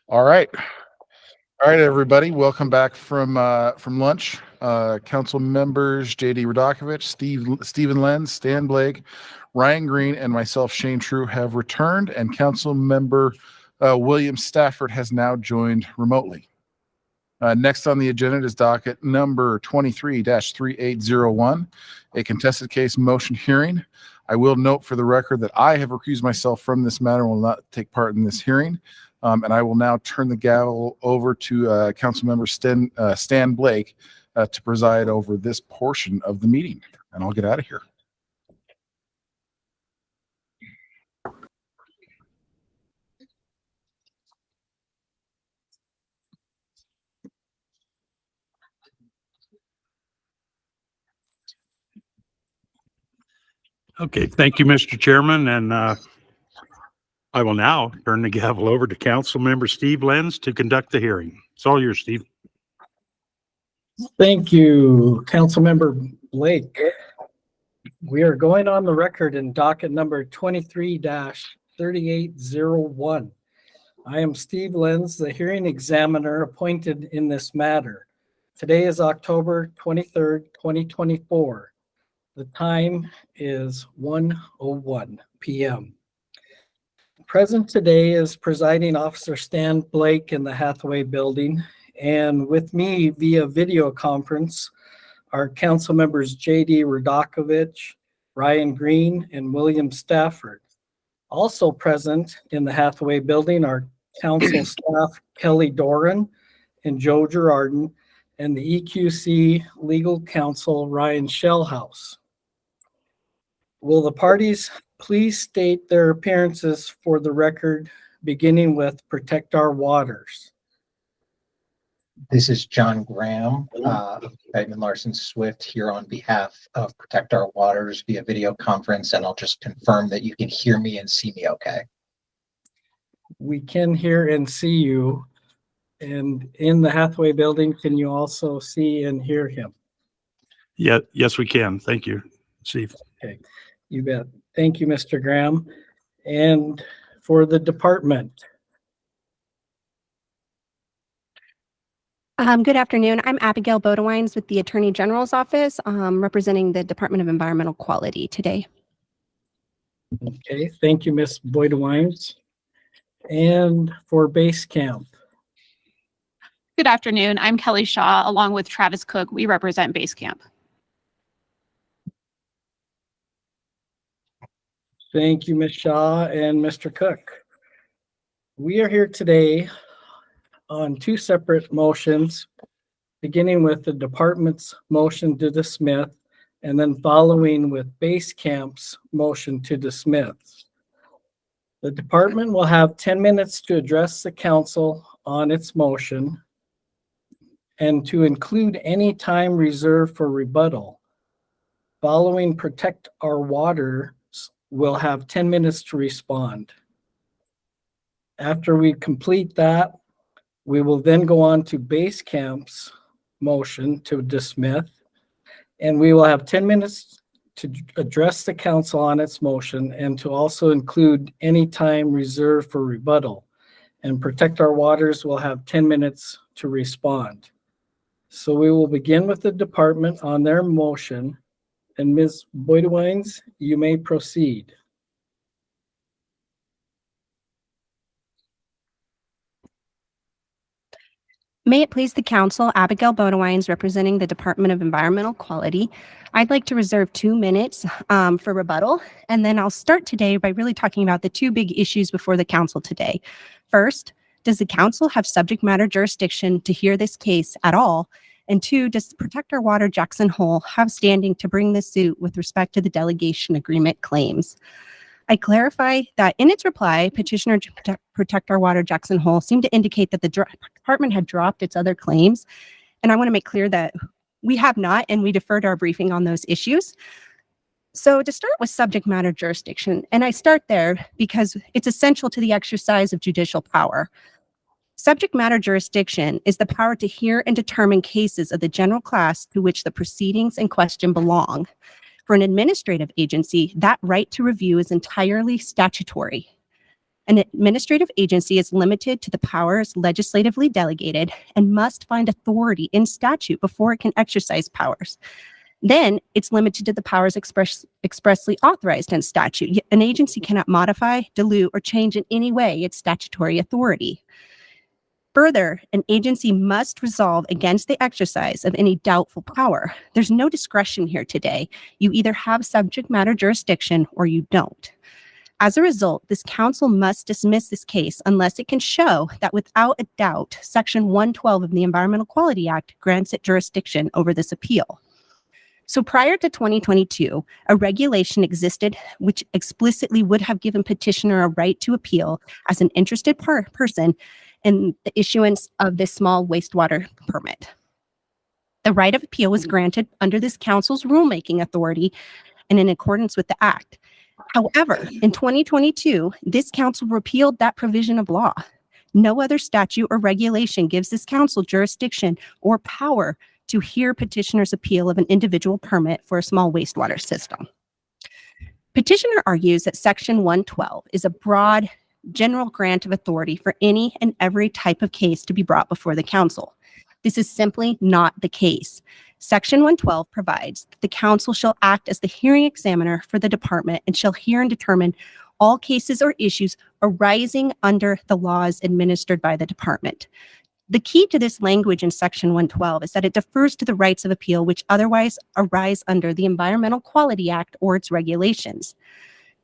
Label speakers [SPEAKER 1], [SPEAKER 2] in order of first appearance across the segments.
[SPEAKER 1] All right. All right, everybody. Welcome back from lunch. Council members JD Radakovich, Stephen Lenz, Stan Blake, Ryan Green, and myself, Shane True, have returned, and Council member William Stafford has now joined remotely. Next on the agenda is docket number 23-3801, a contested case motion hearing. I will note for the record that I have recused myself from this matter and will not take part in this hearing. And I will now turn the gavel over to Councilmember Stan Blake to preside over this portion of the meeting. And I'll get out of here.
[SPEAKER 2] Okay, thank you, Mr. Chairman, and I will now turn the gavel over to Councilmember Steve Lenz to conduct the hearing. It's all yours, Steve.
[SPEAKER 3] Thank you, Councilmember Blake. We are going on the record in docket number 23-3801. I am Steve Lenz, the hearing examiner appointed in this matter. Today is October 23rd, 2024. The time is 1:01 p.m. Present today is Presiding Officer Stan Blake in the Hathaway Building, and with me via video conference are Council members JD Radakovich, Ryan Green, and William Stafford. Also present in the Hathaway Building are Council staff Kelly Doran and Joe Girardin, and the EQC legal counsel Ryan Shellhouse. Will the parties please state their appearances for the record, beginning with Protect Our Waters?
[SPEAKER 4] This is John Graham, Bateman Larson Swift, here on behalf of Protect Our Waters via video conference, and I'll just confirm that you can hear me and see me okay.
[SPEAKER 3] We can hear and see you. And in the Hathaway Building, can you also see and hear him?
[SPEAKER 2] Yeah, yes, we can. Thank you, Steve.
[SPEAKER 3] Okay, you bet. Thank you, Mr. Graham. And for the department.
[SPEAKER 5] Good afternoon. I'm Abigail Bodewines with the Attorney General's Office, representing the Department of Environmental Quality today.
[SPEAKER 3] Okay, thank you, Ms. Bodewines. And for Base Camp.
[SPEAKER 6] Good afternoon. I'm Kelly Shaw, along with Travis Cook. We represent Base Camp.
[SPEAKER 3] Thank you, Ms. Shaw and Mr. Cook. We are here today on two separate motions, beginning with the department's motion to dismiss, and then following with Base Camp's motion to dismiss. The department will have 10 minutes to address the council on its motion and to include any time reserved for rebuttal. Following Protect Our Water, we'll have 10 minutes to respond. After we complete that, we will then go on to Base Camp's motion to dismiss, and we will have 10 minutes to address the council on its motion and to also include any time reserved for rebuttal. And Protect Our Waters will have 10 minutes to respond. So we will begin with the department on their motion. And Ms. Bodewines, you may proceed.
[SPEAKER 5] May it please the council, Abigail Bodewines, representing the Department of Environmental Quality. I'd like to reserve 2 minutes for rebuttal, and then I'll start today by really talking about the two big issues before the council today. First, does the council have subject matter jurisdiction to hear this case at all? And two, does Protect Our Water Jackson Hole have standing to bring this suit with respect to the delegation agreement claims? I clarify that in its reply, petitioner Protect Our Water Jackson Hole seemed to indicate that the department had dropped its other claims. And I want to make clear that we have not, and we deferred our briefing on those issues. So to start with subject matter jurisdiction, and I start there because it's essential to the exercise of judicial power. Subject matter jurisdiction is the power to hear and determine cases of the general class to which the proceedings in question belong. For an administrative agency, that right to review is entirely statutory. An administrative agency is limited to the powers legislatively delegated and must find authority in statute before it can exercise powers. Then it's limited to the powers expressly authorized in statute. Yet an agency cannot modify, dilute, or change in any way its statutory authority. Further, an agency must resolve against the exercise of any doubtful power. There's no discretion here today. You either have subject matter jurisdiction or you don't. As a result, this council must dismiss this case unless it can show that without a doubt, Section 112 of the Environmental Quality Act grants it jurisdiction over this appeal. So prior to 2022, a regulation existed which explicitly would have given petitioner a right to appeal as an interested person in the issuance of this small wastewater permit. The right of appeal was granted under this council's rulemaking authority and in accordance with the act. However, in 2022, this council repealed that provision of law. No other statute or regulation gives this council jurisdiction or power to hear petitioner's appeal of an individual permit for a small wastewater system. Petitioner argues that Section 112 is a broad, general grant of authority for any and every type of case to be brought before the council. This is simply not the case. Section 112 provides that the council shall act as the hearing examiner for the department and shall hear and determine all cases or issues arising under the laws administered by the department. The key to this language in Section 112 is that it defers to the rights of appeal which otherwise arise under the Environmental Quality Act or its regulations.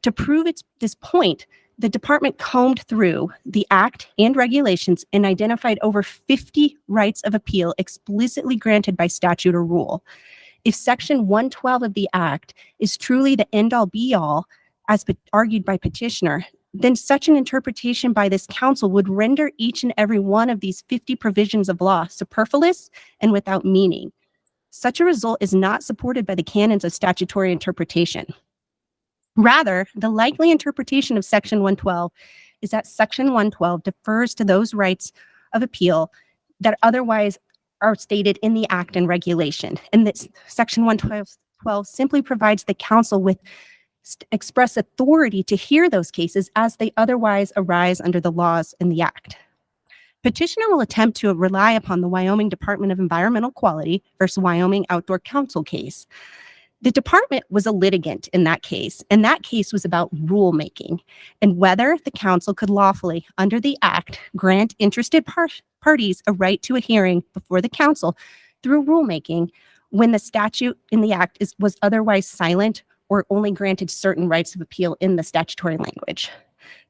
[SPEAKER 5] To prove this point, the department combed through the act and regulations and identified over 50 rights of appeal explicitly granted by statute or rule. If Section 112 of the act is truly the end-all be-all, as argued by petitioner, then such an interpretation by this council would render each and every one of these 50 provisions of law superfluous and without meaning. Such a result is not supported by the canons of statutory interpretation. Rather, the likely interpretation of Section 112 is that Section 112 defers to those rights of appeal that otherwise are stated in the act and regulation, and that Section 112 simply provides the council with express authority to hear those cases as they otherwise arise under the laws in the act. Petitioner will attempt to rely upon the Wyoming Department of Environmental Quality versus Wyoming Outdoor Council case. The department was a litigant in that case, and that case was about rulemaking and whether the council could lawfully, under the act, grant interested parties a right to a hearing before the council through rulemaking when the statute in the act was otherwise silent or only granted certain rights of appeal in the statutory language.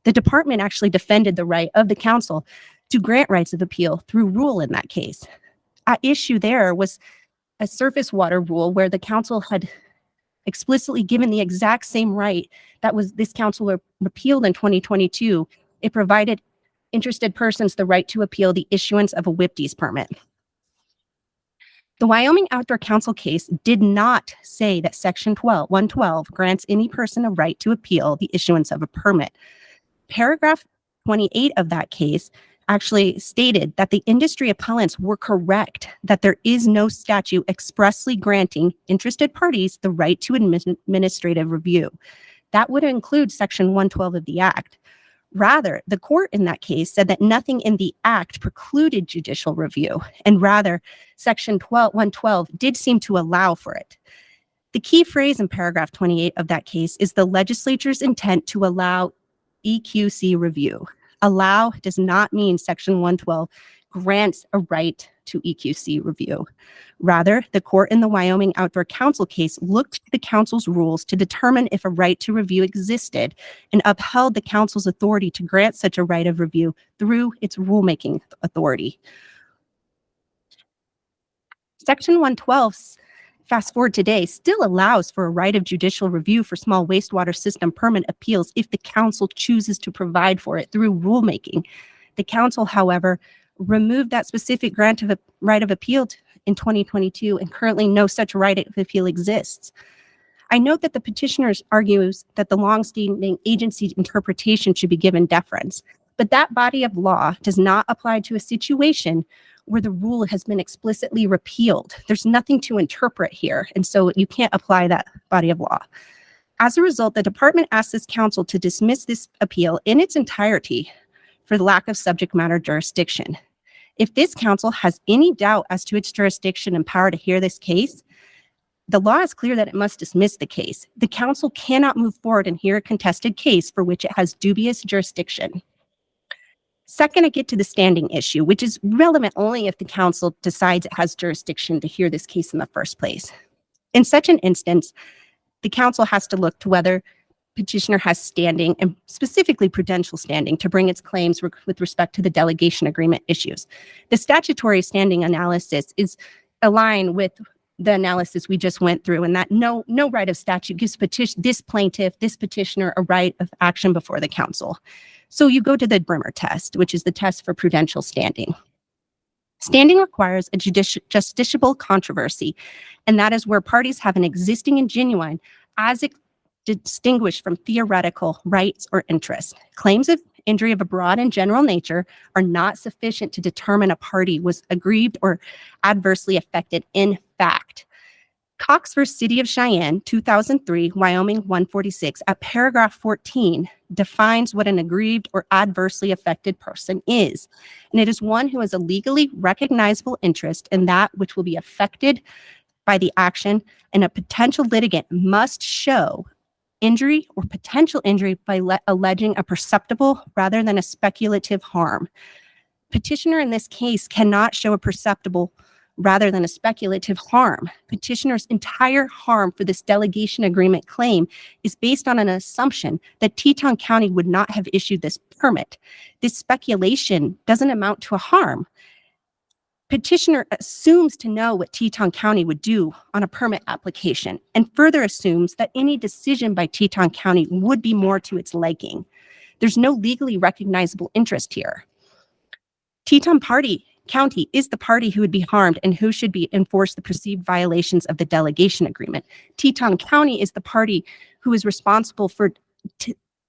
[SPEAKER 5] The department actually defended the right of the council to grant rights of appeal through rule in that case. At issue there was a surface water rule where the council had explicitly given the exact same right that was this council repealed in 2022. It provided interested persons the right to appeal the issuance of a WIPD's permit. The Wyoming Outdoor Council case did not say that Section 112 grants any person a right to appeal the issuance of a permit. Paragraph 28 of that case actually stated that the industry appellants were correct that there is no statute expressly granting interested parties the right to administrative review. That would include Section 112 of the Act. Rather, the court in that case said that nothing in the Act precluded judicial review, and rather, Section 112 did seem to allow for it. The key phrase in paragraph 28 of that case is the legislature's intent to allow EQC review. Allow does not mean Section 112 grants a right to EQC review. Rather, the court in the Wyoming Outdoor Council case looked to the council's rules to determine if a right to review existed and upheld the council's authority to grant such a right of review through its rulemaking authority. Section 112, fast forward today, still allows for a right of judicial review for small wastewater system permit appeals if the council chooses to provide for it through rulemaking. The council, however, removed that specific grant of a right of appeal in 2022, and currently no such right of appeal exists. I note that the petitioners argues that the longstanding agency interpretation should be given deference, but that body of law does not apply to a situation where the rule has been explicitly repealed. There's nothing to interpret here, and so you can't apply that body of law. As a result, the department asks this council to dismiss this appeal in its entirety for the lack of subject matter jurisdiction. If this council has any doubt as to its jurisdiction and power to hear this case, the law is clear that it must dismiss the case. The council cannot move forward and hear a contested case for which it has dubious jurisdiction. Second, I get to the standing issue, which is relevant only if the council decides it has jurisdiction to hear this case in the first place. In such an instance, the council has to look to whether petitioner has standing, and specifically prudential standing, to bring its claims with respect to the delegation agreement issues. The statutory standing analysis is aligned with the analysis we just went through, and that no right of statute gives this petitioner a right of action before the council. So you go to the Brimmer test, which is the test for prudential standing. Standing requires a justiciable controversy, and that is where parties have an existing and genuine, as distinguished from theoretical rights or interests. Claims of injury of a broad and general nature are not sufficient to determine a party was aggrieved or adversely affected in fact. Cox v. City of Cheyenne, 2003, Wyoming 146, at paragraph 14, defines what an aggrieved or adversely affected person is. And it is one who has a legally recognizable interest in that which will be affected by the action, and a potential litigant must show injury or potential injury by alleging a perceptible rather than a speculative harm. Petitioner in this case cannot show a perceptible rather than a speculative harm. Petitioner's entire harm for this delegation agreement claim is based on an assumption that Teton County would not have issued this permit. This speculation doesn't amount to a harm. Petitioner assumes to know what Teton County would do on a permit application, and further assumes that any decision by Teton County would be more to its liking. There's no legally recognizable interest here. Teton County is the party who would be harmed and who should be enforce the perceived violations of the delegation agreement. Teton County is the party who is responsible for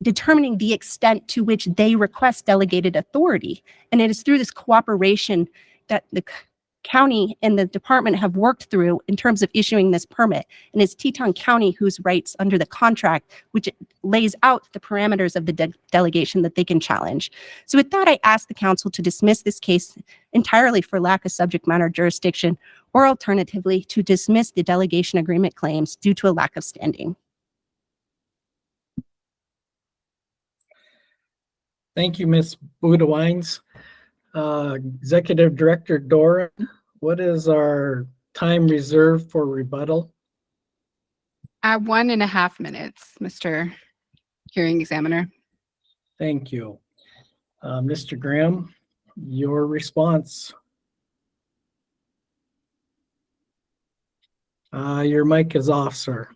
[SPEAKER 5] determining the extent to which they request delegated authority. And it is through this cooperation that the county and the department have worked through in terms of issuing this permit. And it's Teton County whose rights under the contract, which lays out the parameters of the delegation that they can challenge. So with that, I ask the council to dismiss this case entirely for lack of subject matter jurisdiction, or alternatively to dismiss the delegation agreement claims due to a lack of standing.
[SPEAKER 3] Thank you, Ms. Budewines. Executive Director Doran, what is our time reserved for rebuttal?
[SPEAKER 7] At 1.5 minutes, Mr. Hearing Examiner.
[SPEAKER 3] Thank you. Mr. Graham, your response. Your mic is off, sir.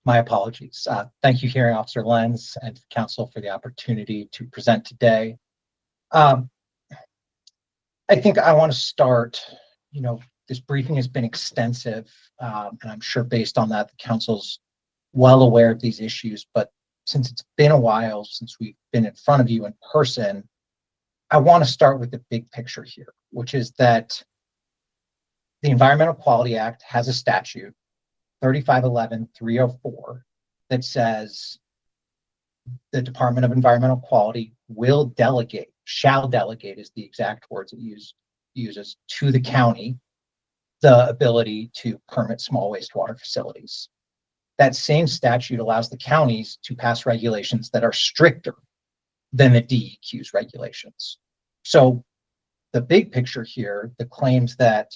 [SPEAKER 4] My apologies. Thank you, Hearing Officer Lenz, and Council for the opportunity to present today. I think I want to start, this briefing has been extensive, and I'm sure based on that, the Council's well aware of these issues, but since it's been a while since we've been in front of you in person, I want to start with the big picture here, which is that the Environmental Quality Act has a statute, 3511-304, that says the Department of Environmental Quality shall delegate is the exact words it uses, to the county the ability to permit small wastewater facilities. That same statute allows the counties to pass regulations that are stricter than the DEQ's regulations. So the big picture here, the claims that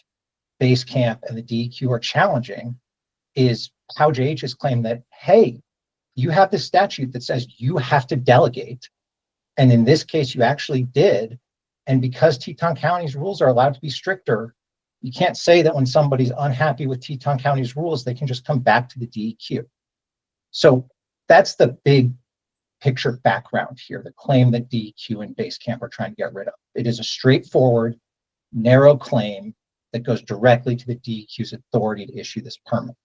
[SPEAKER 4] Base Camp and the DEQ are challenging, is how JH has claimed that, hey, you have this statute that says you have to delegate. And in this case, you actually did. And because Teton County's rules are allowed to be stricter, you can't say that when somebody's unhappy with Teton County's rules, they can just come back to the DEQ. So that's the big picture background here, the claim that DEQ and Base Camp are trying to get rid of. It is a straightforward, narrow claim that goes directly to the DEQ's authority to issue this permit.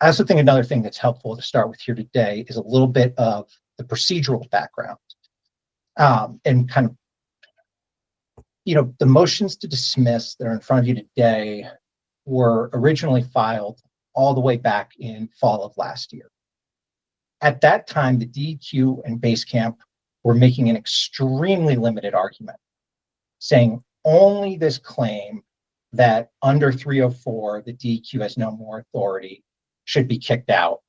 [SPEAKER 4] I also think another thing that's helpful to start with here today is a little bit of the procedural background. And kind of, the motions to dismiss that are in front of you today were originally filed all the way back in fall of last year. At that time, the DEQ and Basecamp were making an extremely limited argument, saying only this claim that under 304, the DEQ has no more authority should be kicked out,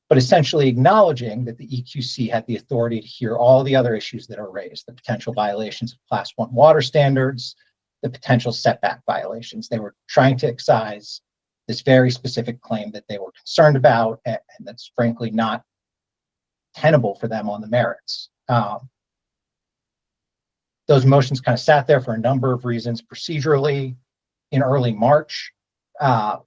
[SPEAKER 4] but essentially acknowledging that the EQC had the authority to hear all the other issues that are raised, the potential violations of Class 1 water standards, the potential setback violations. They were trying to excise this very specific claim that they were concerned about, and that's frankly not tenable for them on the merits. Those motions kind of sat there for a number of reasons. Procedurally, in early March,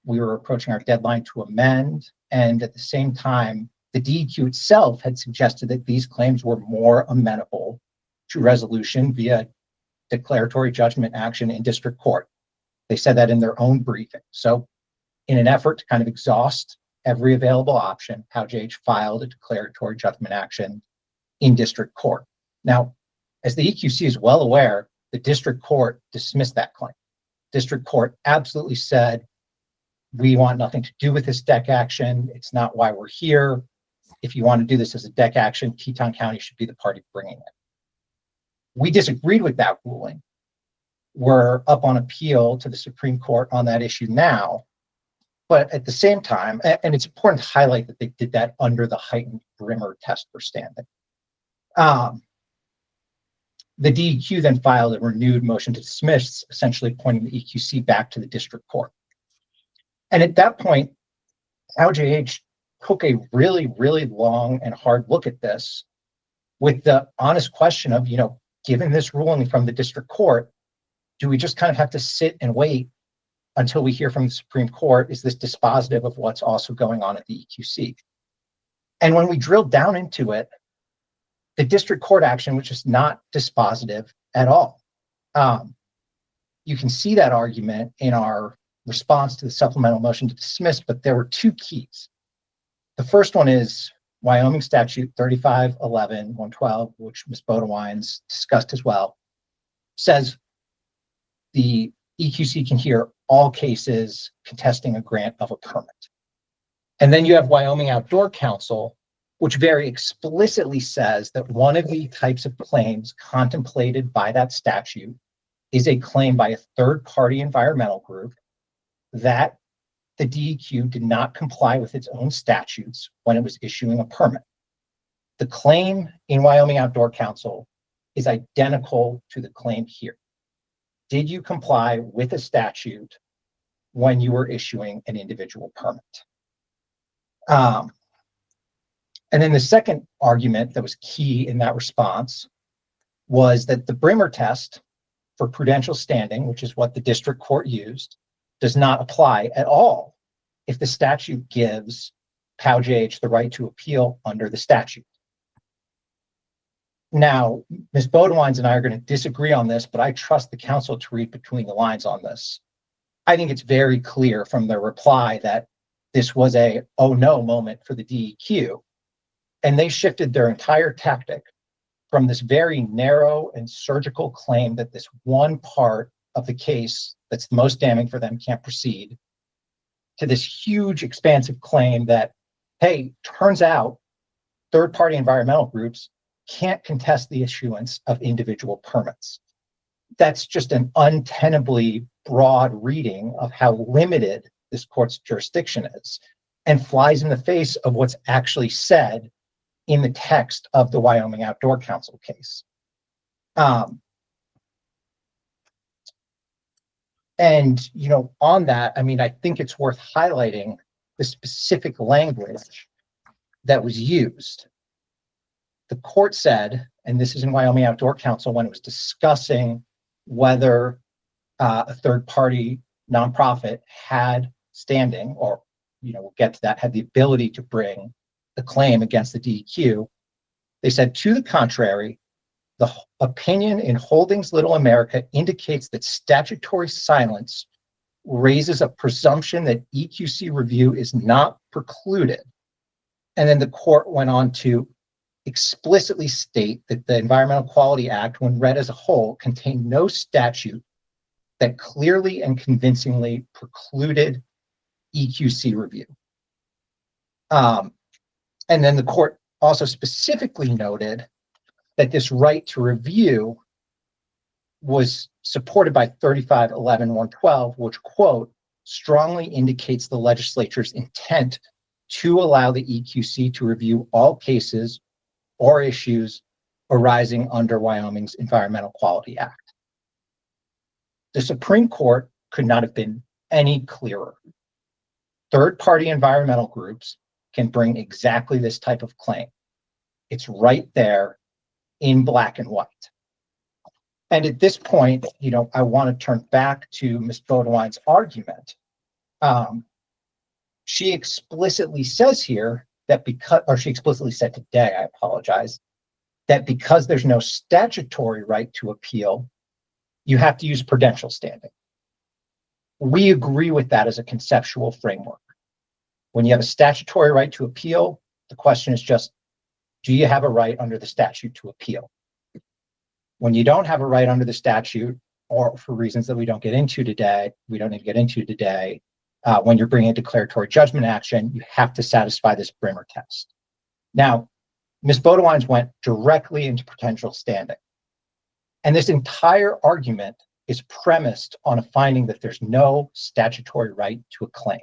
[SPEAKER 4] we were approaching our deadline to amend, and at the same time, the DEQ itself had suggested that these claims were more amenable to resolution via declaratory judgment action in district court. They said that in their own briefing. So in an effort to kind of exhaust every available option, PowJH filed a declaratory judgment action in district court. Now, as the EQC is well aware, the district court dismissed that claim. District court absolutely said, we want nothing to do with this deck action. It's not why we're here. If you want to do this as a deck action, Teton County should be the party bringing it. We disagreed with that ruling. We're up on appeal to the Supreme Court on that issue now. But at the same time, and it's important to highlight that they did that under the heightened Brimmer test for standing. The DEQ then filed a renewed motion to dismiss, essentially pointing the EQC back to the district court. And at that point, PowJH took a really, really long and hard look at this with the honest question of, given this ruling from the district court, do we just kind of have to sit and wait until we hear from the Supreme Court? Is this dispositive of what's also going on at the EQC? And when we drilled down into it, the district court action was just not dispositive at all. You can see that argument in our response to the supplemental motion to dismiss, but there were two keys. The first one is Wyoming statute 3511-112, which Ms. Bodewines discussed as well, says the EQC can hear all cases contesting a grant of a permit. And then you have Wyoming Outdoor Council, which very explicitly says that one of the types of claims contemplated by that statute is a claim by a third-party environmental group that the DEQ did not comply with its own statutes when it was issuing a permit. The claim in Wyoming Outdoor Council is identical to the claim here. Did you comply with a statute when you were issuing an individual permit? And then the second argument that was key in that response was that the Brimmer test for prudential standing, which is what the district court used, does not apply at all if the statute gives PowJH the right to appeal under the statute. Now, Ms. Bodewines and I are going to disagree on this, but I trust the council to read between the lines on this. I think it's very clear from their reply that this was a oh no moment for the DEQ, and they shifted their entire tactic from this very narrow and surgical claim that this one part of the case that's the most damning for them can't proceed, to this huge expansive claim that, hey, turns out third-party environmental groups can't contest the issuance of individual permits. That's just an untenably broad reading of how limited this court's jurisdiction is, and flies in the face of what's actually said in the text of the Wyoming Outdoor Council case. And, on that, I think it's worth highlighting the specific language that was used. The court said, and this is in Wyoming Outdoor Council, when it was discussing whether a third-party nonprofit had standing, or, we'll get to that, had the ability to bring the claim against the DEQ, they said, to the contrary, the opinion in Holdings Little America indicates that statutory silence raises a presumption that EQC review is not precluded. And then the court went on to explicitly state that the Environmental Quality Act, when read as a whole, contained no statute that clearly and convincingly precluded EQC review. And then the court also specifically noted that this right to review was supported by 3511-112, which, quote, strongly indicates the legislature's intent to allow the EQC to review all cases or issues arising under Wyoming's Environmental Quality Act. The Supreme Court could not have been any clearer. Third-party environmental groups can bring exactly this type of claim. It's right there in black and white. And at this point, I want to turn back to Ms. Beaudoin's argument. She explicitly says here that she explicitly said today, I apologize, that because there's no statutory right to appeal, you have to use prudential standing. We agree with that as a conceptual framework. When you have a statutory right to appeal, the question is just, do you have a right under the statute to appeal? When you don't have a right under the statute, or for reasons that we don't need to get into today, when you're bringing a declaratory judgment action, you have to satisfy this Brimmer test. Now, Ms. Beaudoin's went directly into potential standing. And this entire argument is premised on a finding that there's no statutory right to a claim.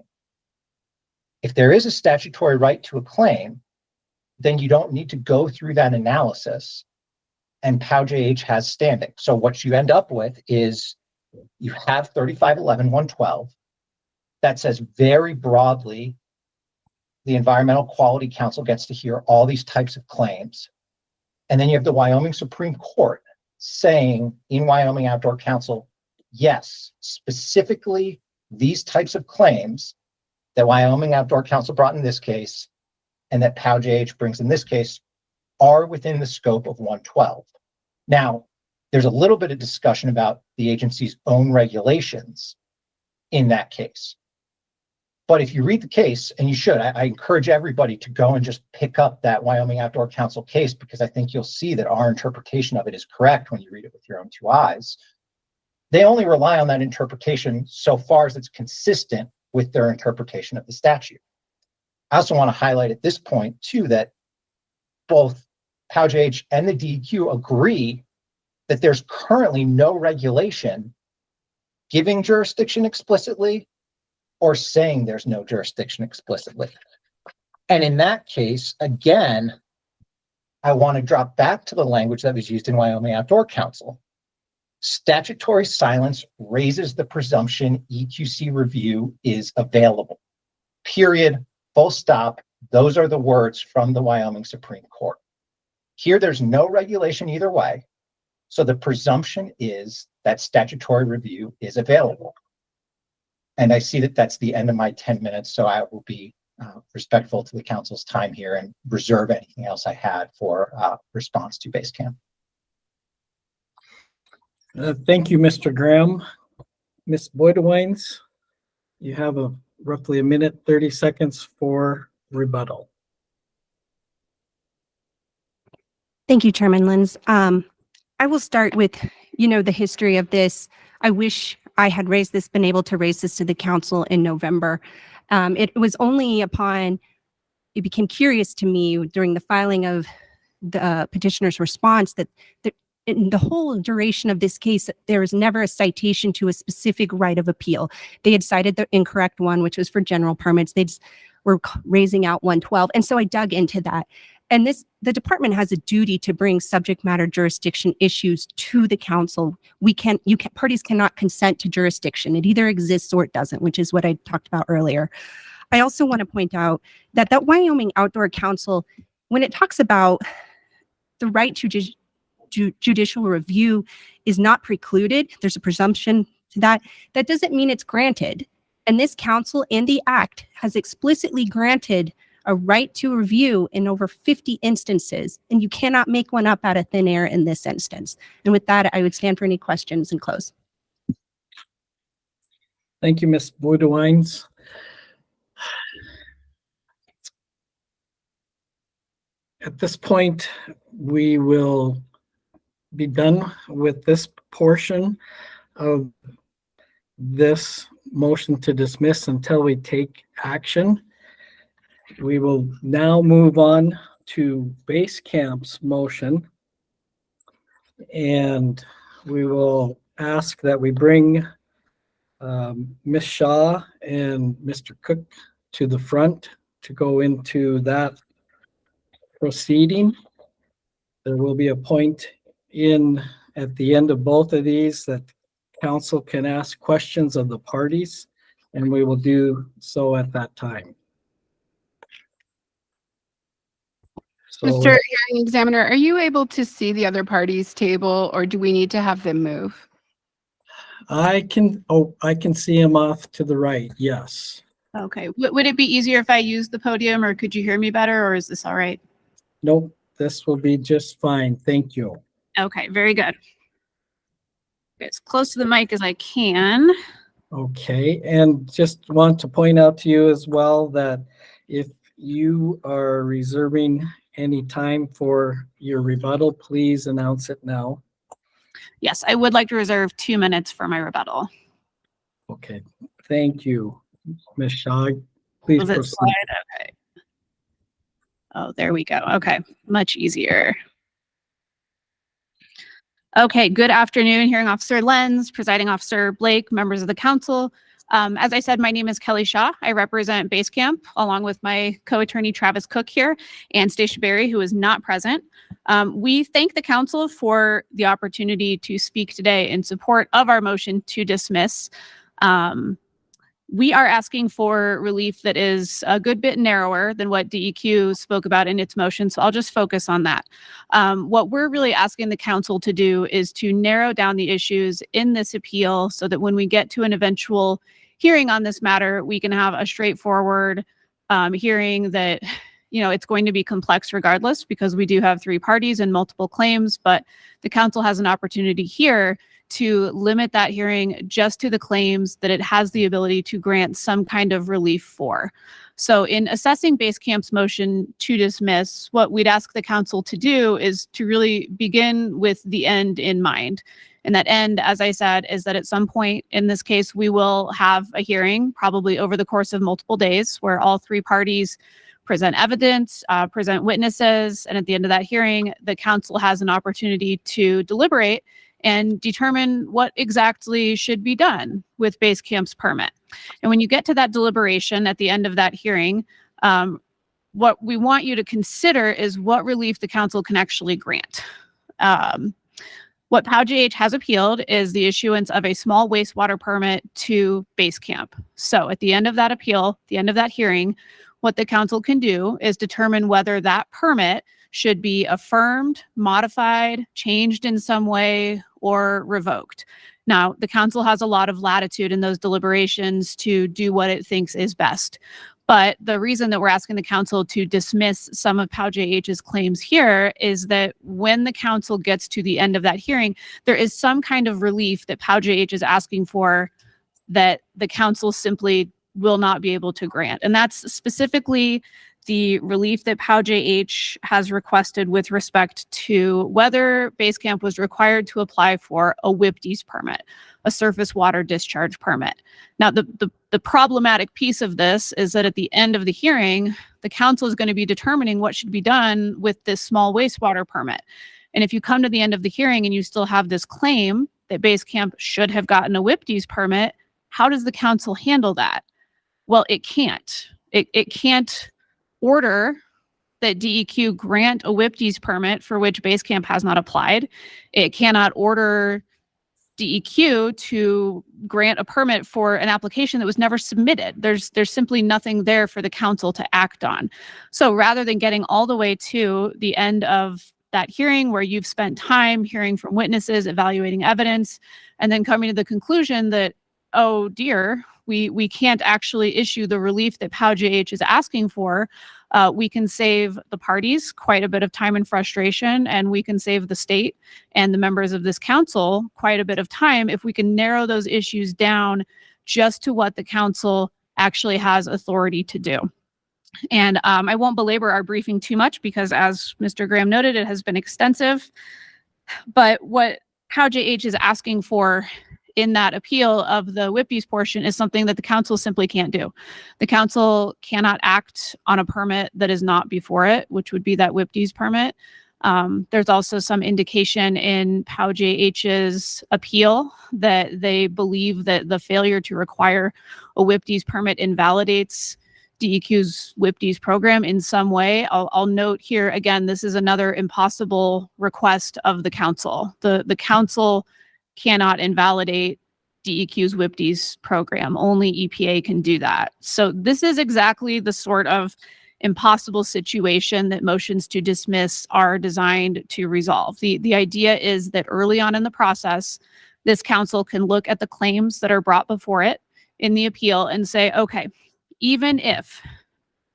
[SPEAKER 4] If there is a statutory right to a claim, then you don't need to go through that analysis, and POW-JH has standing. So what you end up with is you have 3511-112 that says very broadly, the Environmental Quality Council gets to hear all these types of claims. And then you have the Wyoming Supreme Court saying in Wyoming Outdoor Council, yes, specifically these types of claims that Wyoming Outdoor Council brought in this case and that POW-JH brings in this case are within the scope of 112. Now, there's a little bit of discussion about the agency's own regulations in that case. But if you read the case, and you should, I encourage everybody to go and just pick up that Wyoming Outdoor Council case, because I think you'll see that our interpretation of it is correct when you read it with your own two eyes. They only rely on that interpretation so far as it's consistent with their interpretation of the statute. I also want to highlight at this point, too, that both POW-JH and the DEQ agree that there's currently no regulation giving jurisdiction explicitly or saying there's no jurisdiction explicitly. And in that case, again, I want to drop back to the language that was used in Wyoming Outdoor Council. Statutory silence raises the presumption EQC review is available. Period. Full stop. Those are the words from the Wyoming Supreme Court. Here, there's no regulation either way. So the presumption is that statutory review is available. And I see that that's the end of my 10 minutes, so I will be respectful to the council's time here and reserve anything else I had for response to Basecamp.
[SPEAKER 3] Thank you, Mr. Graham. Ms. Beaudoin, you have roughly a minute, 30 seconds for rebuttal.
[SPEAKER 5] Thank you, Chairman Lenz. I will start with, the history of this. I wish I had been able to raise this to the council in November. It was only upon it became curious to me during the filing of the petitioner's response that in the whole duration of this case, there was never a citation to a specific right of appeal. They had cited the incorrect one, which was for general permits. They were raising out 112. And so I dug into that. And the department has a duty to bring subject matter jurisdiction issues to the council. Parties cannot consent to jurisdiction. It either exists or it doesn't, which is what I talked about earlier. I also want to point out that Wyoming Outdoor Council, when it talks about the right to judicial review is not precluded, there's a presumption to that. That doesn't mean it's granted. And this council in the act has explicitly granted a right to review in over 50 instances, and you cannot make one up out of thin air in this instance. And with that, I would stand for any questions and close.
[SPEAKER 3] Thank you, Ms. Beaudoin. At this point, we will be done with this portion of this motion to dismiss until we take action. We will now move on to Base Camp's motion. And we will ask that we bring Ms. Shaw and Mr. Cook to the front to go into that proceeding. There will be a point at the end of both of these that council can ask questions of the parties, and we will do so at that time. So,
[SPEAKER 7] Mr. Hearing Examiner, are you able to see the other party's table, or do we need to have them move?
[SPEAKER 3] I can see him off to the right. Yes.
[SPEAKER 6] Okay. Would it be easier if I used the podium, or could you hear me better, or is this all right?
[SPEAKER 3] Nope. This will be just fine. Thank you.
[SPEAKER 6] Okay, very good. Get as close to the mic as I can.
[SPEAKER 3] Okay, and just want to point out to you as well that if you are reserving any time for your rebuttal, please announce it now.
[SPEAKER 6] Yes, I would like to reserve 2 minutes for my rebuttal.
[SPEAKER 3] Okay, thank you. Ms. Shaw, please
[SPEAKER 6] Was it
[SPEAKER 3] proceed.
[SPEAKER 6] slide? Okay. Oh, there we go. Okay, much easier. Okay, good afternoon, Hearing Officer Lenz, Presiding Officer Blake, members of the council. As I said, my name is Kelly Shaw. I represent Base Camp along with my co-attorney Travis Cook here and Stacia Berry, who is not present. We thank the council for the opportunity to speak today in support of our motion to dismiss. We are asking for relief that is a good bit narrower than what DEQ spoke about in its motion, so I'll just focus on that. What we're really asking the council to do is to narrow down the issues in this appeal so that when we get to an eventual hearing on this matter, we can have a straightforward hearing that, you know, it's going to be complex regardless because we do have 3 parties and multiple claims, but the council has an opportunity here to limit that hearing just to the claims that it has the ability to grant some kind of relief for. So in assessing Base Camp's motion to dismiss, what we'd ask the council to do is to really begin with the end in mind. And that end, as I said, is that at some point in this case, we will have a hearing, probably over the course of multiple days, where all 3 parties present evidence, present witnesses, and at the end of that hearing, the council has an opportunity to deliberate and determine what exactly should be done with Base Camp's permit. And when you get to that deliberation at the end of that hearing, what we want you to consider is what relief the council can actually grant. What POW-GH has appealed is the issuance of a small wastewater permit to Base Camp. So at the end of that appeal, the end of that hearing, what the council can do is determine whether that permit should be affirmed, modified, changed in some way, or revoked. Now, the council has a lot of latitude in those deliberations to do what it thinks is best. But the reason that we're asking the council to dismiss some of POW-GH's claims here is that when the council gets to the end of that hearing, there is some kind of relief that POW-GH is asking for that the council simply will not be able to grant. And that's specifically the relief that POW-GH has requested with respect to whether Base Camp was required to apply for a WIPD's permit, a surface water discharge permit. Now, the problematic piece of this is that at the end of the hearing, the council is going to be determining what should be done with this small wastewater permit. And if you come to the end of the hearing and you still have this claim that Base Camp should have gotten a WIPD's permit, how does the council handle that? Well, it can't. It can't order that DEQ grant a WIPD's permit for which Base Camp has not applied. It cannot order DEQ to grant a permit for an application that was never submitted. There's simply nothing there for the council to act on. So rather than getting all the way to the end of that hearing where you've spent time hearing from witnesses, evaluating evidence, and then coming to the conclusion that, oh dear, we can't actually issue the relief that POW-GH is asking for, we can save the parties quite a bit of time and frustration, and we can save the state and the members of this council quite a bit of time if we can narrow those issues down just to what the council actually has authority to do. And I won't belabor our briefing too much because, as Mr. Graham noted, it has been extensive. But what POW-GH is asking for in that appeal of the WIPD's portion is something that the council simply can't do. The council cannot act on a permit that is not before it, which would be that WIPD's permit. There's also some indication in POW-JH's appeal that they believe that the failure to require a WIPD's permit invalidates DEQ's WIPD's program in some way. I'll note here again, this is another impossible request of the council. The council cannot invalidate DEQ's WIPD's program. Only EPA can do that. So this is exactly the sort of impossible situation that motions to dismiss are designed to resolve. The idea is that early on in the process, this council can look at the claims that are brought before it in the appeal and say, okay, even if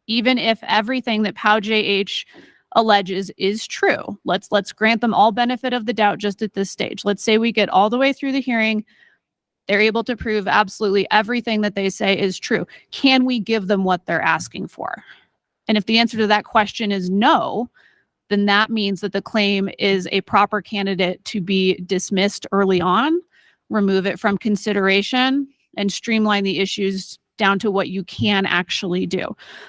[SPEAKER 6] everything that POW-JH alleges is true, let's grant them all benefit of the doubt just at this stage. Let's say we get all the way through the hearing, they're able to prove absolutely everything that they say is true. Can we give them what they're asking for? And if the answer to that question is no, then that means that the claim is a proper candidate to be dismissed early on, remove it from consideration, and streamline the issues down to what you can actually do.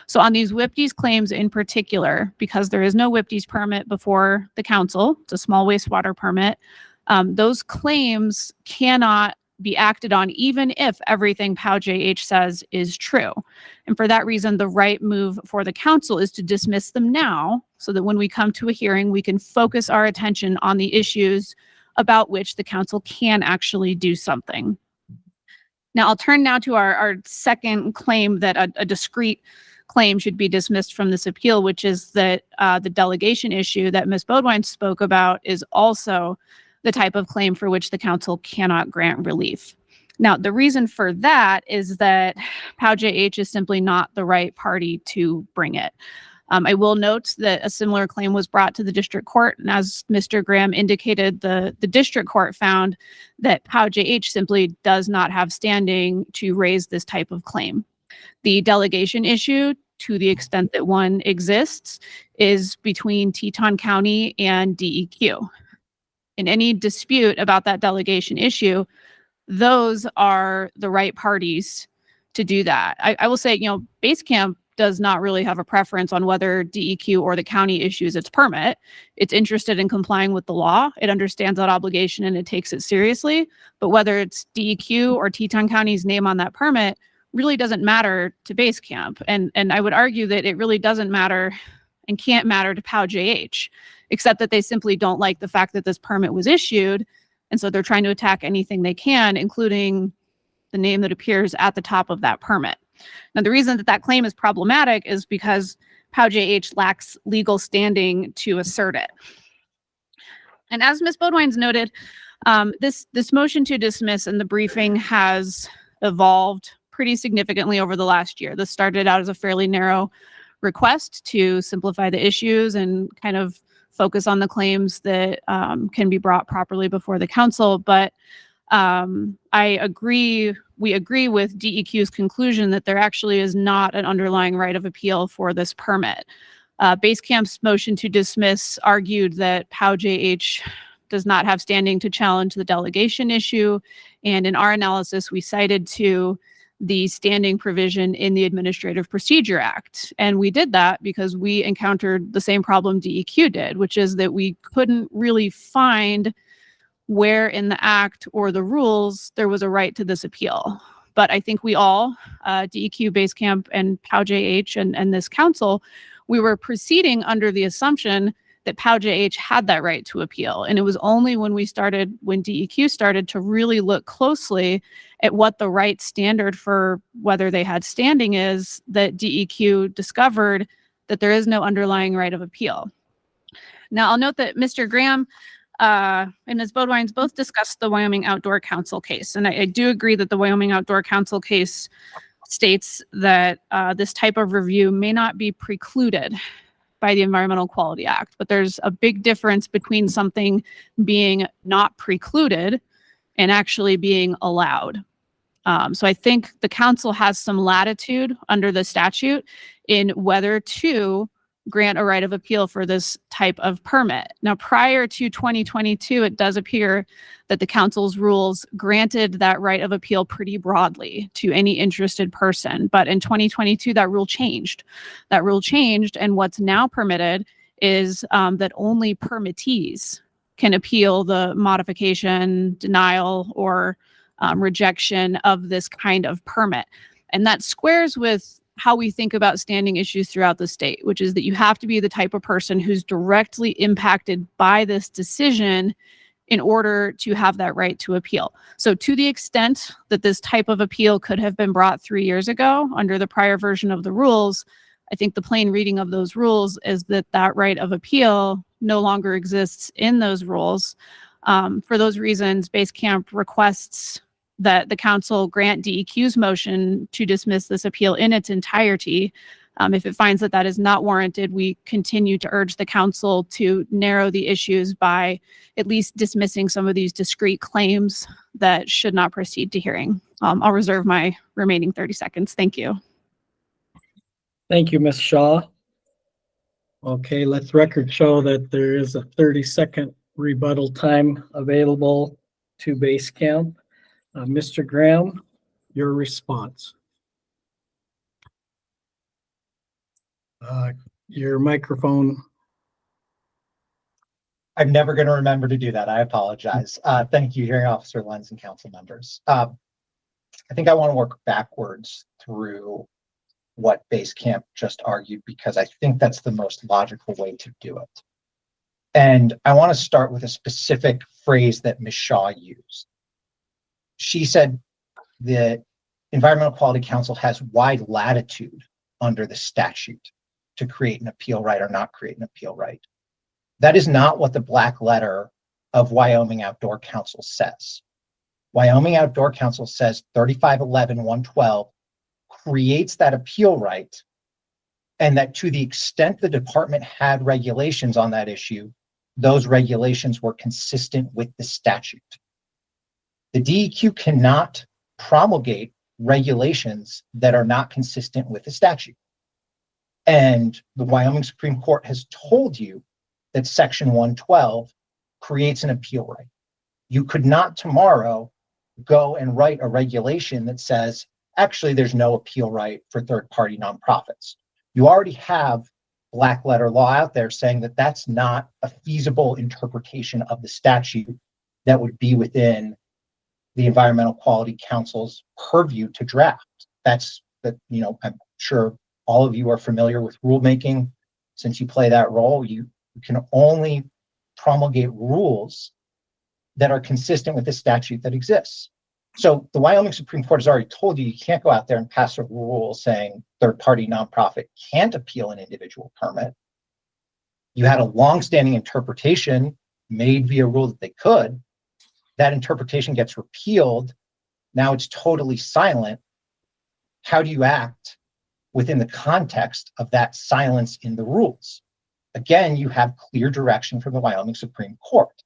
[SPEAKER 6] So on these WIPD's claims in particular, because there is no WIPD's permit before the council, it's a small wastewater permit, those claims cannot be acted on even if everything POW-JH says is true. And for that reason, the right move for the council is to dismiss them now so that when we come to a hearing, we can focus our attention on the issues about which the council can actually do something. Now, I'll turn now to our second claim that a discrete claim should be dismissed from this appeal, which is that the delegation issue that Ms. Bodwine spoke about is also the type of claim for which the council cannot grant relief. Now, the reason for that is that POW-JH is simply not the right party to bring it. I will note that a similar claim was brought to the district court, and as Mr. Graham indicated, the district court found that POW-JH simply does not have standing to raise this type of claim. The delegation issue, to the extent that one exists, is between Teton County and DEQ. In any dispute about that delegation issue, those are the right parties to do that. I will say, Base Camp does not really have a preference on whether DEQ or the county issues its permit. It's interested in complying with the law. It understands that obligation and it takes it seriously. But whether it's DEQ or Teton County's name on that permit really doesn't matter to Base Camp. And I would argue that it really doesn't matter and can't matter to POW-JH, except that they simply don't like the fact that this permit was issued. And so they're trying to attack anything they can, including the name that appears at the top of that permit. Now, the reason that that claim is problematic is because POW-JH lacks legal standing to assert it. And as Ms. Bodwine's noted, this motion to dismiss in the briefing has evolved pretty significantly over the last year. This started out as a fairly narrow request to simplify the issues and kind of focus on the claims that can be brought properly before the council. But we agree with DEQ's conclusion that there actually is not an underlying right of appeal for this permit. Base Camp's motion to dismiss argued that POW-JH does not have standing to challenge the delegation issue. And in our analysis, we cited to the standing provision in the Administrative Procedure Act. And we did that because we encountered the same problem DEQ did, which is that we couldn't really find where in the act or the rules there was a right to this appeal. But I think we all, DEQ, Base Camp, and POW-JH and this council, we were proceeding under the assumption that POW-JH had that right to appeal. And it was only when DEQ started to really look closely at what the right standard for whether they had standing is, that DEQ discovered that there is no underlying right of appeal. Now, I'll note that Mr. Graham and Ms. Bodwines both discussed the Wyoming Outdoor Council case. And I do agree that the Wyoming Outdoor Council case states that this type of review may not be precluded by the Environmental Quality Act, but there's a big difference between something being not precluded and actually being allowed. So I think the council has some latitude under the statute in whether to grant a right of appeal for this type of permit. Now, prior to 2022, it does appear that the council's rules granted that right of appeal pretty broadly to any interested person. But in 2022, that rule changed. And what's now permitted is that only permittees can appeal the modification, denial, or rejection of this kind of permit. And that squares with how we think about standing issues throughout the state, which is that you have to be the type of person who's directly impacted by this decision in order to have that right to appeal. So to the extent that this type of appeal could have been brought 3 years ago under the prior version of the rules, I think the plain reading of those rules is that that right of appeal no longer exists in those rules. For those reasons, Basecamp requests that the council grant DEQ's motion to dismiss this appeal in its entirety. If it finds that that is not warranted, we continue to urge the council to narrow the issues by at least dismissing some of these discrete claims that should not proceed to hearing. I'll reserve my remaining 30 seconds. Thank you.
[SPEAKER 3] Thank you, Ms. Shaw. Okay, let's record show that there is a 30-second rebuttal time available to Basecamp. Mr. Graham, your response. Your microphone.
[SPEAKER 4] I'm never going to remember to do that. I apologize. Thank you, Hearing Officer Lenz and council members. I think I want to work backwards through what Basecamp just argued, because I think that's the most logical way to do it. And I want to start with a specific phrase that Ms. Shaw used. She said the Environmental Quality Council has wide latitude under the statute to create an appeal right or not create an appeal right. That is not what the black letter of Wyoming Outdoor Council says. Wyoming Outdoor Council says 3511-112 creates that appeal right, and that to the extent the department had regulations on that issue, those regulations were consistent with the statute. The DEQ cannot promulgate regulations that are not consistent with the statute. And the Wyoming Supreme Court has told you that Section 112 creates an appeal right. You could not tomorrow go and write a regulation that says, actually, there's no appeal right for third-party nonprofits. You already have black letter law out there saying that that's not a feasible interpretation of the statute that would be within the Environmental Quality Council's purview to draft. That's that, I'm sure all of you are familiar with rulemaking. Since you play that role, you can only promulgate rules that are consistent with the statute that exists. So the Wyoming Supreme Court has already told you can't go out there and pass a rule saying third-party nonprofit can't appeal an individual permit. You had a long-standing interpretation made via rule that they could. That interpretation gets repealed. Now it's totally silent. How do you act within the context of that silence in the rules? Again, you have clear direction from the Wyoming Supreme Court.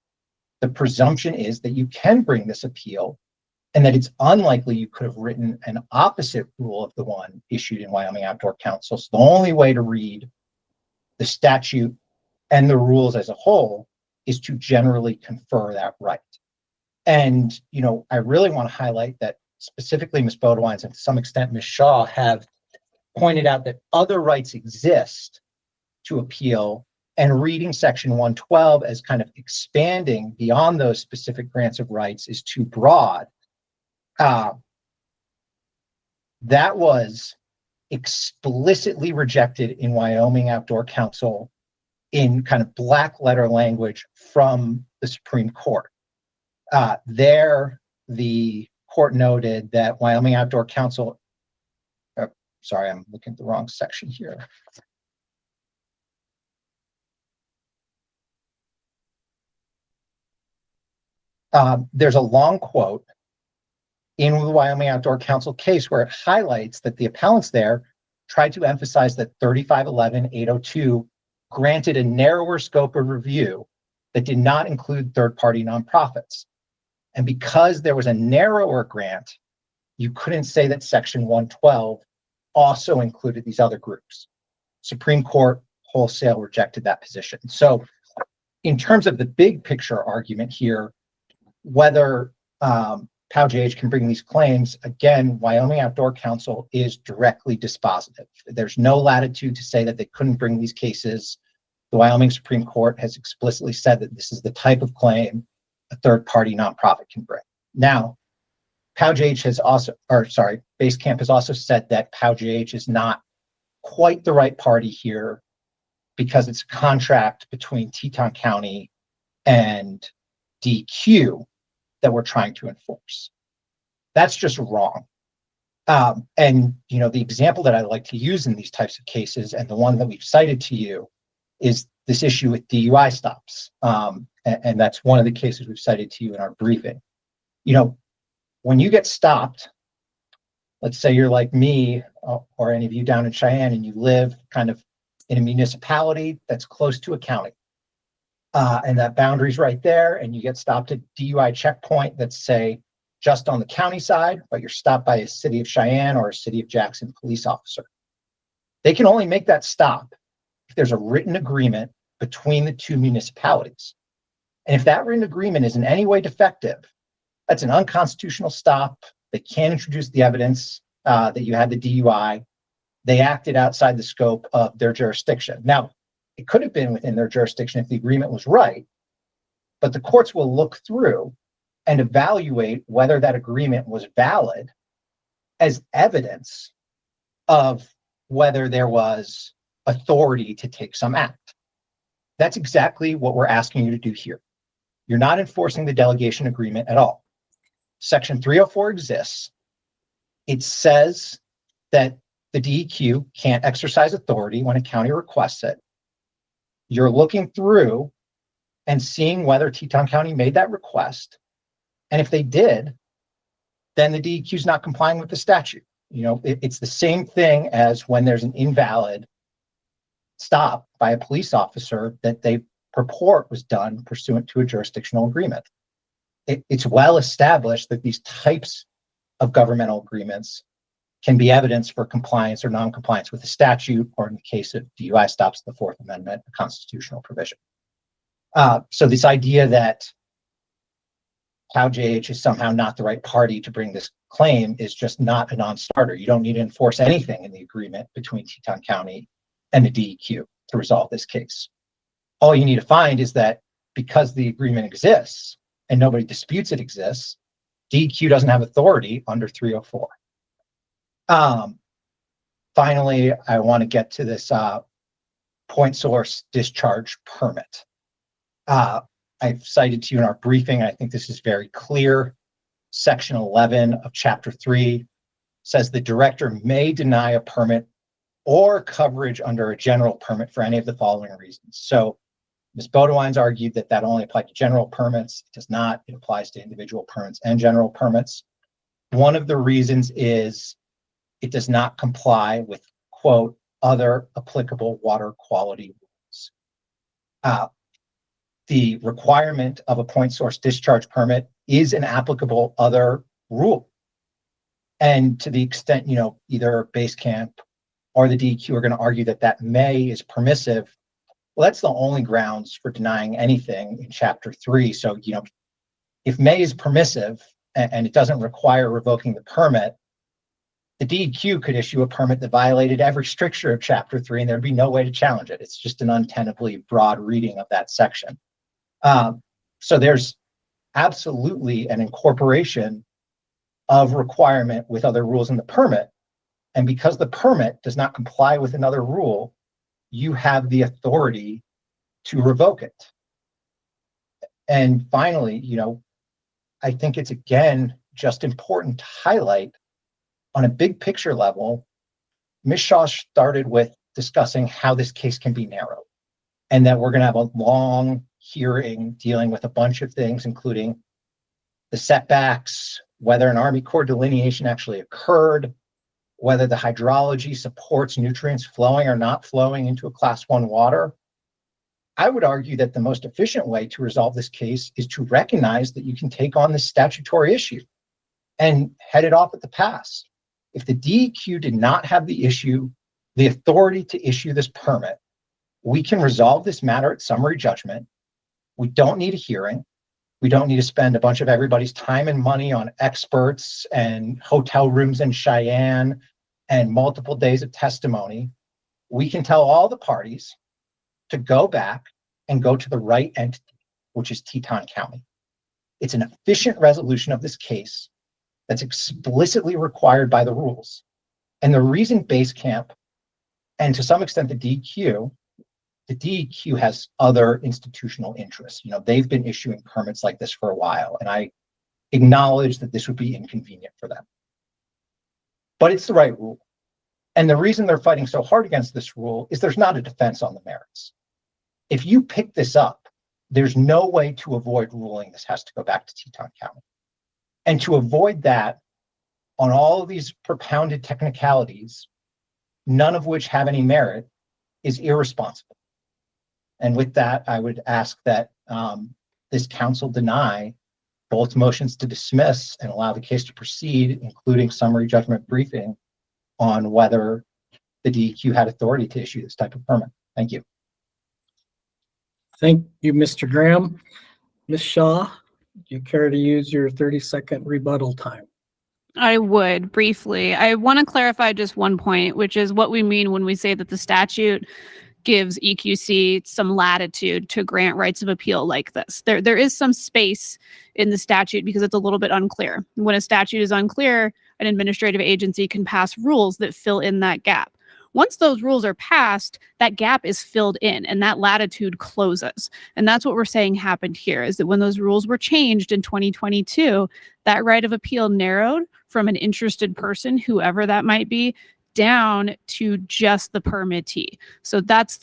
[SPEAKER 4] The presumption is that you can bring this appeal, and that it's unlikely you could have written an opposite rule of the one issued in Wyoming Outdoor Council. So the only way to read the statute and the rules as a whole is to generally confer that right. And, I really want to highlight that specifically Ms. Bodewines and to some extent Ms. Shaw have pointed out that other rights exist to appeal, and reading Section 112 as kind of expanding beyond those specific grants of rights is too broad. That was explicitly rejected in Wyoming Outdoor Council in kind of black letter language from the Supreme Court. There, the court noted that Wyoming Outdoor Council, sorry, I'm looking at the wrong section here. There's a long quote in the Wyoming Outdoor Council case where it highlights that the appellants there tried to emphasize that 3511-802 granted a narrower scope of review that did not include third-party nonprofits. And because there was a narrower grant, you couldn't say that Section 112 also included these other groups. Supreme Court wholesale rejected that position. So in terms of the big picture argument here, whether POW-JH can bring these claims, again, Wyoming Outdoor Council is directly dispositive. There's no latitude to say that they couldn't bring these cases. The Wyoming Supreme Court has explicitly said that this is the type of claim a third-party nonprofit can bring. Now, POW-JH has also, Basecamp has also said that POW-JH is not quite the right party here because it's a contract between Teton County and DQ that we're trying to enforce. That's just wrong. And you know, the example that I like to use in these types of cases, and the one that we've cited to you, is this issue with DUI stops. And that's one of the cases we've cited to you in our briefing. You know, when you get stopped, let's say you're like me or any of you down in Cheyenne, and you live kind of in a municipality that's close to a county. And that boundary's right there, and you get stopped at DUI checkpoint that's, say, just on the county side, but you're stopped by a City of Cheyenne or a City of Jackson police officer. They can only make that stop if there's a written agreement between the two municipalities. And if that written agreement is in any way defective, that's an unconstitutional stop. They can't introduce the evidence that you had the DUI. They acted outside the scope of their jurisdiction. Now, it could have been within their jurisdiction if the agreement was right, but the courts will look through and evaluate whether that agreement was valid as evidence of whether there was authority to take some act. That's exactly what we're asking you to do here. You're not enforcing the delegation agreement at all. Section 304 exists. It says that the DEQ can't exercise authority when a county requests it. You're looking through and seeing whether Teton County made that request. And if they did, then the DEQ is not complying with the statute. You know, it's the same thing as when there's an invalid stop by a police officer that they purport was done pursuant to a jurisdictional agreement. It's well established that these types of governmental agreements can be evidence for compliance or non-compliance with the statute, or in the case of DUI stops, the Fourth Amendment, a constitutional provision. So this idea that POW-JH is somehow not the right party to bring this claim is just not a non-starter. You don't need to enforce anything in the agreement between Teton County and the DEQ to resolve this case. All you need to find is that because the agreement exists and nobody disputes it exists, DEQ doesn't have authority under 304. Finally, I want to get to this point source discharge permit. I've cited to you in our briefing, I think this is very clear. Section 11 of Chapter 3 says the director may deny a permit or coverage under a general permit for any of the following reasons. So Ms. Bodewines argued that that only applied to general permits. It does not. It applies to individual permits and general permits. One of the reasons is it does not comply with, quote, other applicable water quality rules. The requirement of a point source discharge permit is an applicable other rule. And to the extent, you know, either Basecamp or the DEQ are going to argue that that may is permissive, well, that's the only grounds for denying anything in Chapter 3. So, you know, if may is permissive and it doesn't require revoking the permit, the DEQ could issue a permit that violated every stricture of Chapter 3, and there'd be no way to challenge it. It's just an untenably broad reading of that section. So there's absolutely an incorporation of requirement with other rules in the permit. And because the permit does not comply with another rule, you have the authority to revoke it. And finally, you know, I think it's again just important to highlight on a big picture level, Ms. Shaw started with discussing how this case can be narrowed and that we're going to have a long hearing dealing with a bunch of things, including the setbacks, whether an Army Corps delineation actually occurred, whether the hydrology supports nutrients flowing or not flowing into a Class 1 water. I would argue that the most efficient way to resolve this case is to recognize that you can take on this statutory issue and head it off at the pass. If the DEQ did not have the authority to issue this permit, We can resolve this matter at summary judgment. We don't need a hearing. We don't need to spend a bunch of everybody's time and money on experts and hotel rooms in Cheyenne and multiple days of testimony. We can tell all the parties to go back and go to the right entity, which is Teton County. It's an efficient resolution of this case that's explicitly required by the rules. And the reason Base Camp, and to some extent the DEQ has other institutional interests. You know, they've been issuing permits like this for a while, and I acknowledge that this would be inconvenient for them. But it's the right rule. And the reason they're fighting so hard against this rule is there's not a defense on the merits. If you pick this up, there's no way to avoid ruling this has to go back to Teton County. And to avoid that, on all of these propounded technicalities, none of which have any merit, is irresponsible. And with that, I would ask that this council deny both motions to dismiss and allow the case to proceed, including summary judgment briefing on whether the DEQ had authority to issue this type of permit. Thank you.
[SPEAKER 3] Thank you, Mr. Graham. Ms. Shaw, do you care to use your 30-second rebuttal time?
[SPEAKER 6] I would briefly. I want to clarify just one point, which is what we mean when we say that the statute gives EQC some latitude to grant rights of appeal like this. There is some space in the statute because it's a little bit unclear. When a statute is unclear, an administrative agency can pass rules that fill in that gap. Once those rules are passed, that gap is filled in and that latitude closes. And that's what we're saying happened here, is that when those rules were changed in 2022, that right of appeal narrowed from an interested person, whoever that might be, down to just the permittee. So that's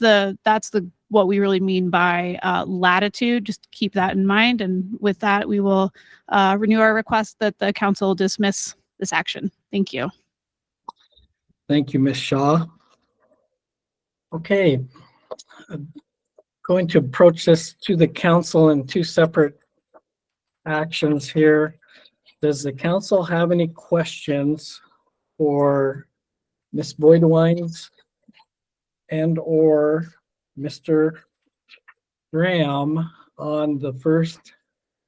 [SPEAKER 6] what we really mean by latitude. Just keep that in mind. And with that, we will renew our request that the council dismiss this action. Thank you.
[SPEAKER 3] Thank you, Ms. Shaw. Okay, I'm going to approach this to the council in two separate actions here. Does the council have any questions for Ms. Boydewines and or Mr. Graham on the first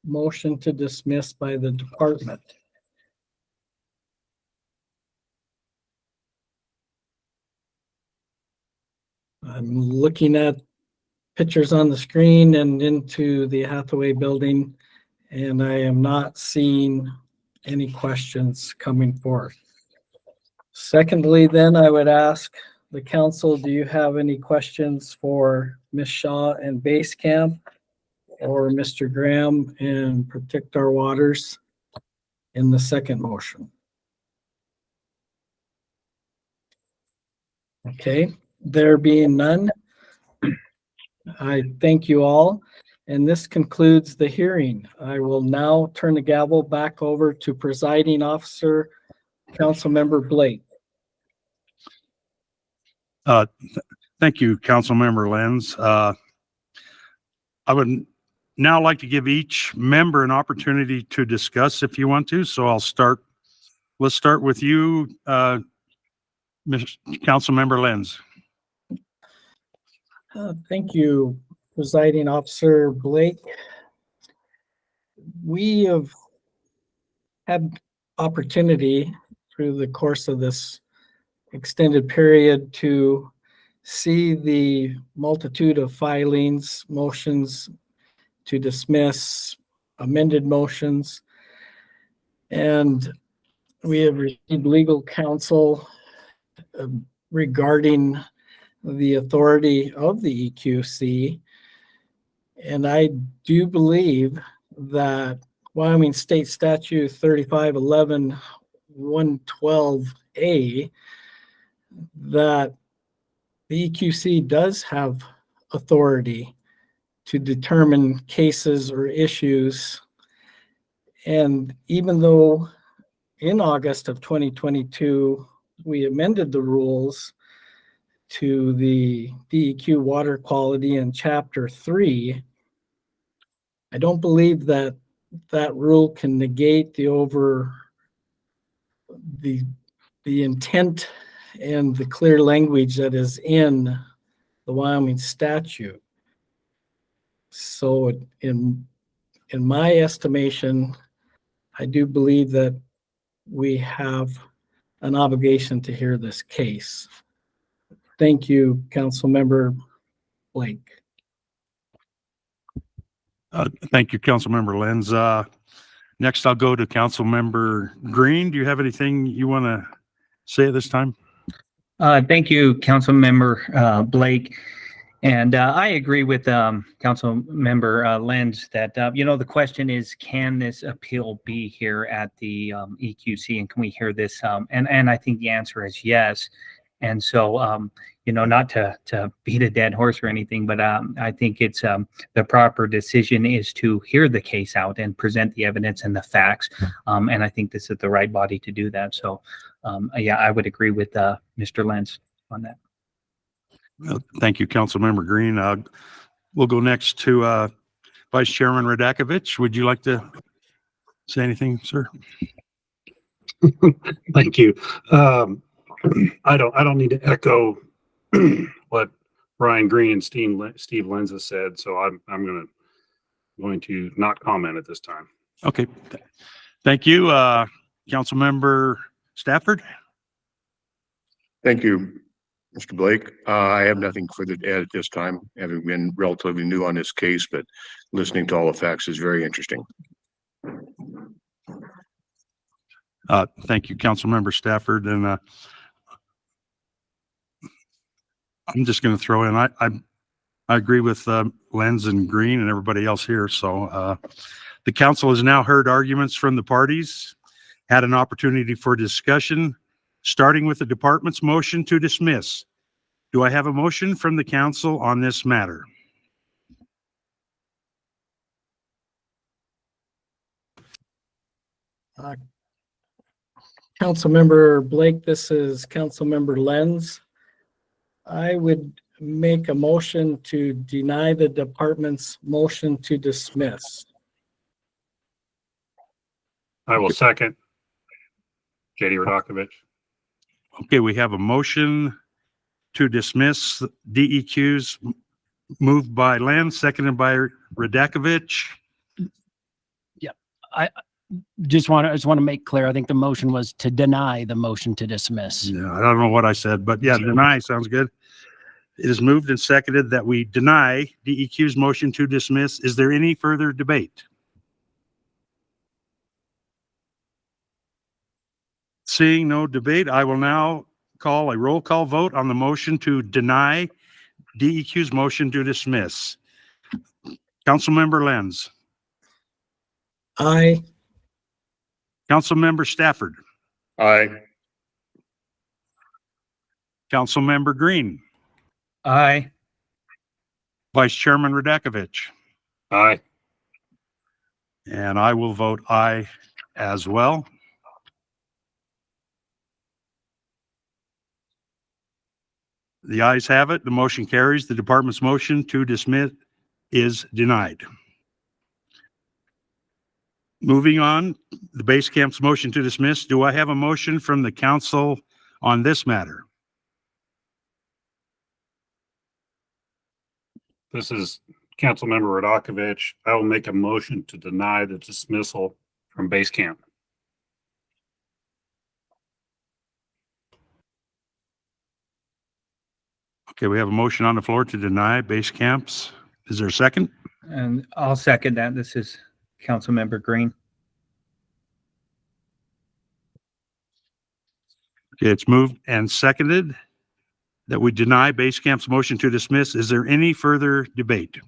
[SPEAKER 3] motion to dismiss by the department? I'm looking at pictures on the screen and into the Hathaway building, and I am not seeing any questions coming forth. Secondly, then I would ask the council, do you have any questions for Ms. Shaw and Base Camp or Mr. Graham and Protect Our Waters in the second motion? Okay. There being none, I thank you all, and this concludes the hearing. I will now turn the gavel back over to Presiding Officer, Councilmember Blake.
[SPEAKER 2] Thank you, Councilmember Lenz. I would now like to give each member an opportunity to discuss if you want to. So let's start with you, Councilmember Lenz.
[SPEAKER 3] Thank you, Presiding Officer Blake. We have had opportunity through the course of this extended period to see the multitude of filings, motions to dismiss, amended motions, and we have received legal counsel regarding the authority of the EQC. And I do believe that Wyoming State Statute 3511-112A, that the EQC does have authority to determine cases or issues. And even though in August of 2022, we amended the rules to the DEQ water quality in Chapter 3, I don't believe that that rule can negate the intent and the clear language that is in the Wyoming statute. So in my estimation, I do believe that we have an obligation to hear this case. Thank you, Councilmember Blake.
[SPEAKER 2] Thank you, Councilmember Lenz. Next, I'll go to Councilmember Green. Do you have anything you want to say at this time?
[SPEAKER 8] Thank you, Councilmember Blake. And I agree with Councilmember Lenz that, the question is, can this appeal be here at the EQC, and can we hear this? And I think the answer is yes. And so, not to beat a dead horse or anything, but I think it's the proper decision is to hear the case out and present the evidence and the facts. And I think this is the right body to do that. So, I would agree with Mr. Lenz on that.
[SPEAKER 2] Thank you, Councilmember Green. We'll go next to Vice Chairman Radakovich. Would you like to say anything, sir?
[SPEAKER 9] Thank you. I don't need to echo what Brian Green and Steve Lenz has said, so I'm going to not comment at this time.
[SPEAKER 2] Okay. Thank you, Councilmember Stafford.
[SPEAKER 10] Thank you, Mr. Blake. I have nothing further to add at this time, having been relatively new on this case, but listening to all the facts is very interesting.
[SPEAKER 2] Thank you, Councilmember Stafford. And I'm just going to throw in, I agree with Lenz and Green and everybody else here. So the council has now heard arguments from the parties, had an opportunity for discussion, starting with the department's motion to dismiss. Do I have a motion from the council on this matter?
[SPEAKER 3] Councilmember Blake, this is Councilmember Lenz. I would make a motion to deny the department's motion to dismiss.
[SPEAKER 9] I will second. JD Radakovich.
[SPEAKER 2] Okay, we have a motion to dismiss DEQs moved by Lenz, seconded by Radakovich.
[SPEAKER 11] I just want to make clear. I think the motion was to deny the motion to dismiss.
[SPEAKER 2] Yeah, I don't know what I said, but yeah, deny sounds good. It is moved and seconded that we deny DEQ's motion to dismiss. Is there any further debate? Seeing no debate, I will now call a roll call vote on the motion to deny DEQ's motion to dismiss. Councilmember Lenz.
[SPEAKER 3] Aye.
[SPEAKER 2] Councilmember Stafford.
[SPEAKER 10] Aye.
[SPEAKER 2] Councilmember Green.
[SPEAKER 8] Aye.
[SPEAKER 2] Vice Chairman Radakovich.
[SPEAKER 9] Aye.
[SPEAKER 2] And I will vote aye as well. The ayes have it. The motion carries. The department's motion to dismiss is denied. Moving on, the base camp's motion to dismiss. Do I have a motion from the council on this matter?
[SPEAKER 9] This is Councilmember Radakovich. I will make a motion to deny the dismissal from base camp.
[SPEAKER 2] Okay, we have a motion on the floor to deny base camps. Is there a second?
[SPEAKER 8] And I'll second that. This is Councilmember Green.
[SPEAKER 2] Okay, it's moved and seconded that we deny base camp's motion to dismiss. Is there any further debate?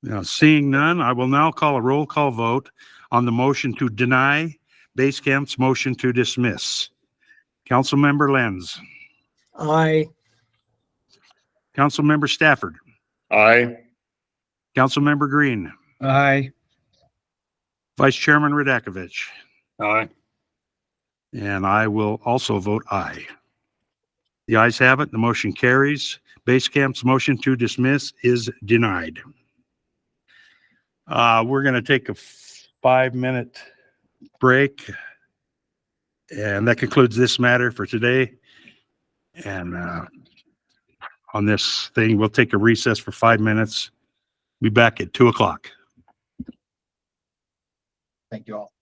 [SPEAKER 2] Now, seeing none, I will now call a roll call vote on the motion to deny base camp's motion to dismiss. Councilmember Lenz.
[SPEAKER 3] Aye.
[SPEAKER 2] Councilmember Stafford.
[SPEAKER 10] Aye.
[SPEAKER 2] Councilmember Green.
[SPEAKER 8] Aye.
[SPEAKER 2] Vice Chairman Radakovich.
[SPEAKER 9] Aye.
[SPEAKER 2] And I will also vote aye. The ayes have it. The motion carries. Base camp's motion to dismiss is denied. We're going to take a 5-minute break. And that concludes this matter for today. And on this thing, we'll take a recess for 5 minutes. Be back at 2:00.
[SPEAKER 4] Thank you all.